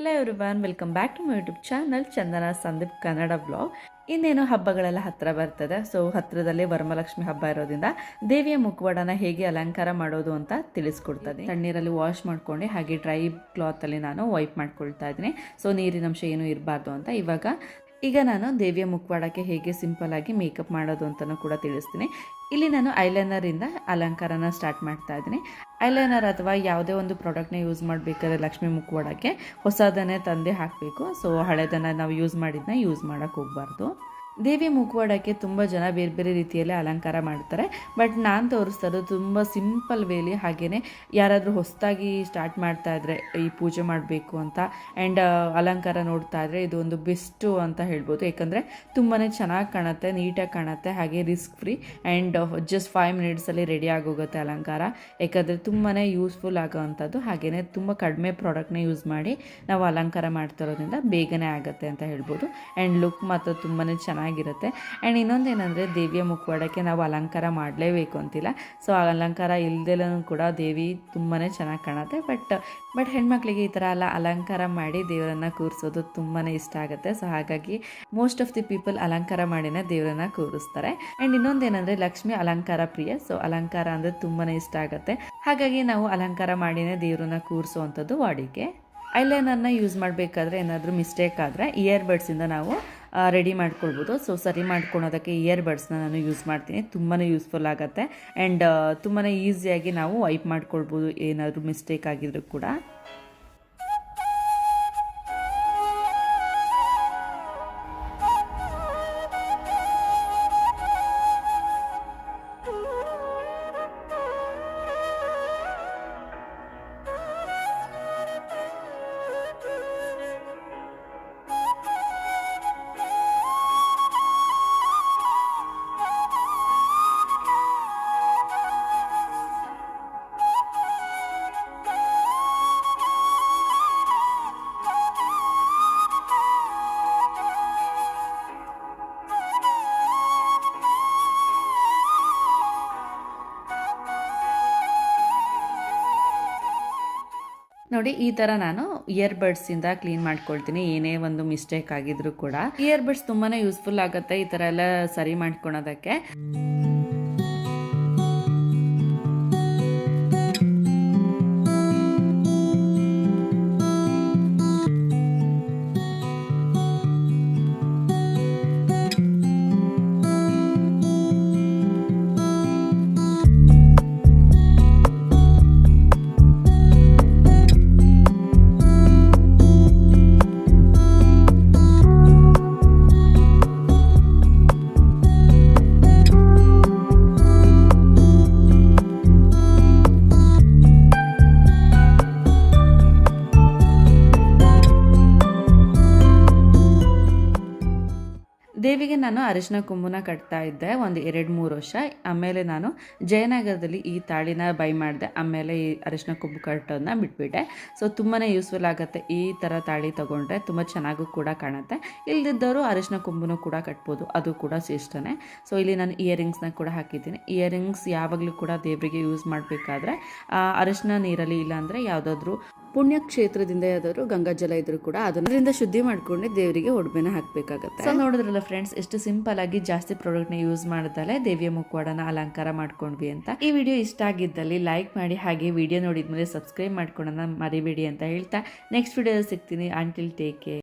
Hello everyone, welcome back to my YouTube channel Chandana Sandeep Kannada blog. ಇನ್ನೇನು ಹಬ್ಬಗಳೆಲ್ಲ ಹತ್ತಿರ ಬರ್ತದೆ. ಸೊ ಹತ್ತಿರದಲ್ಲಿ ವರಮಹಾಲಕ್ಷ್ಮಿ ಹಬ್ಬ ಇರೋದ್ರಿಂದ ದೇವಿಯ ಮುಖವಾಡನ ಹೇಗೆ ಅಲಂಕಾರ ಮಾಡೋದು ಅಂತ ತಿಳಿಸ್ಕೊಡ್ತದೆ. ತಣ್ಣೀರಲ್ಲಿ ವಾಶ್ ಮಾಡ್ಕೊಂಡು ಹಾಗೆ ಡ್ರೈ ಕ್ಲಾತಲ್ಲಿ ನಾನು ವೈಪ್ ಮಾಡ್ಕೊಳ್ತಾ ಇದ್ದೀನಿ. ಸೊ ನೀರಿನಂಶ ಏನೂ ಇರಬಾರ್ದು ಅಂತ. ಈಗ ನಾನು ದೇವಿಯ ಮುಖವಾಡಕ್ಕೆ ಹೇಗೆ ಸಿಂಪಲ್ ಆಗಿ ಮೇಕಪ್ ಮಾಡೋದು ಅಂತಲೂ ಕೂಡ ತಿಳಿಸ್ತೀನಿ. ಇಲ್ಲಿ ನಾನು ಐಲೈನರಿಂದ ಅಲಂಕಾರನ ಸ್ಟಾರ್ಟ್ ಮಾಡ್ತಾ ಇದ್ದೀನಿ. ಐಲೈನರ್ ಅಥವಾ ಯಾವುದೇ ಒಂದು ಪ್ರಾಡಕ್ಟ್ನ ಯೂಸ್ ಮಾಡಬೇಕಾದ್ರೆ ಲಕ್ಷ್ಮಿ ಮುಖವಾಡಕ್ಕೆ ಹೊಸದನ್ನೇ ತಂದೆ ಹಾಕಬೇಕು. ಸೊ ಹಳೆದನ್ನು ನಾವು ಯೂಸ್ ಮಾಡಿದ್ದನ್ನ ಯೂಸ್ ಮಾಡೋಕ್ಕೆ ಹೋಗಬಾರ್ದು. ದೇವಿ ಮುಖವಾಡಕ್ಕೆ ತುಂಬ ಜನ ಬೇರೆ ಬೇರೆ ರೀತಿಯಲ್ಲಿ ಅಲಂಕಾರ ಮಾಡ್ತಾರೆ. ಬಟ್ ನಾನು ತೋರಿಸ್ತಾ ಇರೋದು ತುಂಬ ಸಿಂಪಲ್ ವೇಲಿ. ಹಾಗೆಯೇ ಯಾರಾದರೂ ಹೊಸದಾಗಿ ಸ್ಟಾರ್ಟ್ ಮಾಡ್ತಾ ಇದ್ರೆ ಈ ಪೂಜೆ ಮಾಡಬೇಕು ಅಂತ ಆ್ಯಂಡ್ ಅಲಂಕಾರ ನೋಡ್ತಾ ಇದ್ರೆ ಇದು ಒಂದು ಬೆಸ್ಟು ಅಂತ ಹೇಳ್ಬೋದು. ಯಾಕಂದರೆ ತುಂಬಾ ಚೆನ್ನಾಗಿ ಕಾಣುತ್ತೆ, ನೀಟಾಗಿ ಕಾಣುತ್ತೆ, ಹಾಗೆ ರಿಸ್ಕ್ ಫ್ರೀ ಆ್ಯಂಡ್ ಜಸ್ಟ್ 5 ಮಿನಿಟ್ಸಲ್ಲಿ ರೆಡಿ ಆಗೋಗುತ್ತೆ ಅಲಂಕಾರ. ಯಾಕಂದರೆ ತುಂಬಾ ಯೂಸ್ಫುಲ್ ಆಗೋವಂಥದ್ದು. ಹಾಗೆಯೇ ತುಂಬ ಕಡಿಮೆ ಪ್ರಾಡಕ್ಟ್ನ ಯೂಸ್ ಮಾಡಿ ನಾವು ಅಲಂಕಾರ ಮಾಡ್ತಾ ಇರೋದ್ರಿಂದ ಬೇಗನೆ ಆಗುತ್ತೆ ಅಂತ ಹೇಳ್ಬೋದು. ಆ್ಯಂಡ್ ಲುಕ್ ಮಾತ್ರ ತುಂಬಾ ಚೆನ್ನಾಗಿರುತ್ತೆ. ಆ್ಯಂಡ್ ಇನ್ನೊಂದೇನೆಂದರೆ ದೇವಿಯ ಮುಖವಾಡಕ್ಕೆ ನಾವು ಅಲಂಕಾರ ಮಾಡಲೇಬೇಕು ಅಂತಿಲ್ಲ. ಸೊ ಆ ಅಲಂಕಾರ ಇಲ್ದೆಲ್ಲೂ ಕೂಡ ದೇವಿ ತುಂಬಾ ಚೆನ್ನಾಗಿ ಕಾಣುತ್ತೆ. ಬಟ್ ಹೆಣ್ಮಕ್ಳಿಗೆ ಈ ಥರ ಎಲ್ಲ ಅಲಂಕಾರ ಮಾಡಿ ದೇವರನ್ನು ಕೂರಿಸೋದು ತುಂಬಾ ಇಷ್ಟ ಆಗುತ್ತೆ. ಸೊ ಹಾಗಾಗಿ ಮೋಸ್ಟ್ ಆಫ್ ದಿ ಪೀಪಲ್ ಅಲಂಕಾರ ಮಾಡಿನೇ ದೇವರನ್ನು ಕೂರಿಸ್ತಾರೆ. ಆ್ಯಂಡ್ ಇನ್ನೊಂದೇನೆಂದರೆ ಲಕ್ಷ್ಮಿ ಅಲಂಕಾರ ಪ್ರಿಯ. ಸೊ ಅಲಂಕಾರ ಅಂದರೆ ತುಂಬಾ ಇಷ್ಟ ಆಗುತ್ತೆ. ಹಾಗಾಗಿ ನಾವು ಅಲಂಕಾರ ಮಾಡಿನೇ ದೇವರನ್ನ ಕೂರಿಸುವಂಥದ್ದು ವಾಡಿಕೆ. ಐಲೈನರ್ನ ಯೂಸ್ ಮಾಡಬೇಕಾದ್ರೆ ಏನಾದರೂ ಮಿಸ್ಟೇಕ್ ಆದರೆ ಇಯರ್ಬಡ್ಸಿಂದ ನಾವು ರೆಡಿ ಮಾಡ್ಕೊಳ್ಬೋದು. ಸೊ ಸರಿ ಮಾಡ್ಕೊಳೋದಕ್ಕೆ ಇಯರ್ಬಡ್ಸ್ನ ನಾನು ಯೂಸ್ ಮಾಡ್ತೀನಿ. ತುಂಬಾ ಯೂಸ್ಫುಲ್ ಆಗುತ್ತೆ ಆ್ಯಂಡ್ ತುಂಬಾ ಈಸಿಯಾಗಿ ನಾವು ವೈಪ್ ಮಾಡ್ಕೊಳ್ಬೋದು ಏನಾದರೂ ಮಿಸ್ಟೇಕ್ ಆಗಿದ್ರು ಕೂಡ. ನೋಡಿ, ಈ ಥರ ನಾನು ಇಯರ್ಬಡ್ಸಿಂದ ಕ್ಲೀನ್ ಮಾಡ್ಕೊಳ್ತೀನಿ ಏನೇ ಒಂದು ಮಿಸ್ಟೇಕ್ ಆಗಿದ್ರು ಕೂಡ. ಇಯರ್ಬಡ್ಸ್ ತುಂಬಾ ಯೂಸ್ಫುಲ್ ಆಗುತ್ತೆ ಈ ಥರ ಎಲ್ಲ ಸರಿ ಮಾಡ್ಕೊಳೋದಕ್ಕೆ. ದೇವಿಗೆ ನಾನು ಅರಿಶಿನ ಕೊಂಬುನ ಕಟ್ತಾ ಇದ್ದೆ ಒಂದು 2-3 ವರ್ಷ. ಆಮೇಲೆ ನಾನು ಜಯನಗರದಲ್ಲಿ ಈ ತಾಳಿನ ಬೈ ಮಾಡಿದೆ. ಆಮೇಲೆ ಈ ಅರಿಶಿನ ಕೊಂಬು ಕಟ್ಟೋದನ್ನ ಬಿಟ್ಬಿಟ್ಟೆ. ಸೊ ತುಂಬಾ ಯೂಸ್ಫುಲ್ ಆಗುತ್ತೆ ಈ ಥರ ತಾಳಿ ತೊಗೊಂಡ್ರೆ, ತುಂಬ ಚೆನ್ನಾಗೂ ಕೂಡ ಕಾಣುತ್ತೆ. ಇಲ್ದಿದ್ದವರು ಅರಿಶಿನ ಕೊಂಬುನೂ ಕೂಡ ಕಟ್ಬೋದು, ಅದು ಕೂಡ ಇಷ್ಟನೇ. ಸೊ ಇಲ್ಲಿ ನಾನು ಇಯರಿಂಗ್ಸ್ನ ಕೂಡ ಹಾಕಿದ್ದೀನಿ. ಇಯರಿಂಗ್ಸ್ ಯಾವಾಗಲೂ ಕೂಡ ದೇವರಿಗೆ ಯೂಸ್ ಮಾಡಬೇಕಾದ್ರೆ ಅರಿಶಿನ ನೀರಲ್ಲಿ, ಇಲ್ಲಾಂದರೆ ಯಾವುದಾದ್ರೂ ಪುಣ್ಯಕ್ಷೇತ್ರದಿಂದ ಯಾವ್ದಾದ್ರು ಗಂಗಾಜಲ ಇದ್ರೂ ಕೂಡ ಅದರಿಂದ ಶುದ್ಧಿ ಮಾಡ್ಕೊಂಡು ದೇವರಿಗೆ ಒಡವೆನ ಹಾಕಬೇಕಾಗುತ್ತೆ. ಸೊ ನೋಡಿದ್ರಲ್ಲ ಫ್ರೆಂಡ್ಸ್, ಎಷ್ಟು ಸಿಂಪಲ್ ಆಗಿ ಜಾಸ್ತಿ ಪ್ರಾಡಕ್ಟ್ನ ಯೂಸ್ ಮಾಡ್ದಲೆ ದೇವಿಯ ಮುಖವಾಡನ ಅಲಂಕಾರ ಮಾಡ್ಕೊಂಡ್ವಿ ಅಂತ. ಈ ವಿಡಿಯೋ ಇಷ್ಟ ಆಗಿದ್ದಲ್ಲಿ ಲೈಕ್ ಮಾಡಿ, ಹಾಗೆ ವಿಡಿಯೋ ನೋಡಿದ್ಮೇಲೆ ಸಬ್ಸ್ಕ್ರೈಬ್ ಮಾಡ್ಕೊಳ್ಳೋಣ ಮರಿಬೇಡಿ ಅಂತ ಹೇಳ್ತಾ ನೆಕ್ಸ್ಟ್ ವಿಡಿಯೋದಲ್ಲಿ ಸಿಗ್ತೀನಿ. Until take care.